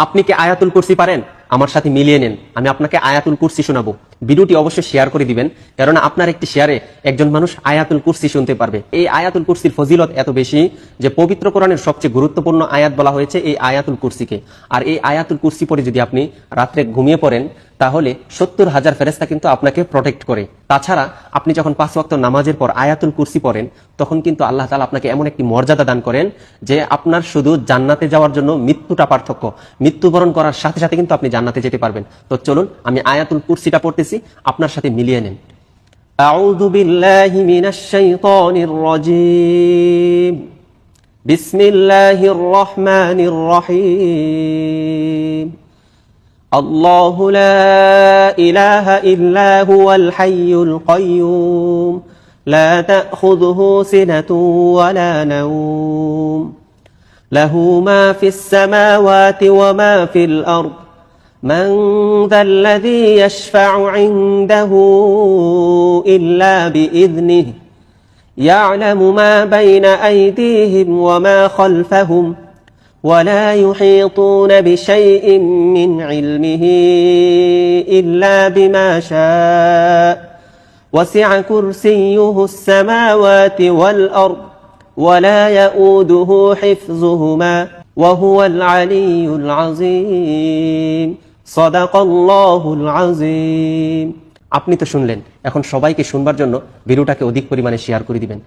আপনি কি আয়াতুল কুরসি পারেন? আমার সাথে মিলিয়ে নেন, আমি আপনাকে আয়াতুল কুরসি শোনাবো। ভিডিওটি অবশ্যই শেয়ার করে দিবেন, কেননা আপনার একটি শেয়ারে একজন মানুষ আয়াতুল কুরসি শুনতে পারবে। এই আয়াতুল কুরসির ফজিলত এত বেশি যে পবিত্র কোরআনের সবচেয়ে গুরুত্বপূর্ণ আয়াত বলা হয়েছে এই আয়াতুল কুরসিকে। আর এই আয়াতুল কুরসি পড়ে যদি আপনি রাত্রে ঘুমিয়ে পড়েন, তাহলে 70,000 ফেরেশতা কিন্তু আপনাকে প্রোটেক্ট করে। তাছাড়া আপনি যখন 5 ওয়াক্ত নামাজের পর আয়াতুল কুরসি পড়েন, তখন কিন্তু আল্লাহ তাআলা আপনাকে এমন একটি মর্যাদা দান করেন যে আপনার শুধু জান্নাতে যাওয়ার জন্য মৃত্যুটা পার্থক্য। মৃত্যুবরণ করার সাথে সাথে কিন্তু আপনি জান্নাতে যেতে পারবেন। তো চলুন আমি আয়াতুল কুরসিটা পড়তেছি, আপনার সাথে মিলিয়ে নেন। আউযু বিল্লাহি মিনাশ শাইতানির রাজীম। বিসমিল্লাহির রহমানির রহিম। আল্লাহু লা ইলাহা ইল্লা হুয়াল হাইয়ুল কাইয়্যুম লা তাখুযুহু সিনাতুন ওয়ালা নাওম লাহু মা ফিস সামাওয়াতি ওয়া মা ফিল আরদ من ذا الذي يشفع عنده إلا بإذنه يعلم ما بين أيديهم وما خلفهم ولا يحيطون بشيء من علمه إلا بما شاء وسع كرسيه السماوات والأرض ولا يؤوده حفظهما وهو العلي العظيم সাদাকাল্লাহুল আযীম। আপনি তো শুনলেন, এখন সবাইকে শুনবার জন্য ভিডিওটাকে অধিক পরিমাণে শেয়ার করে দিবেন।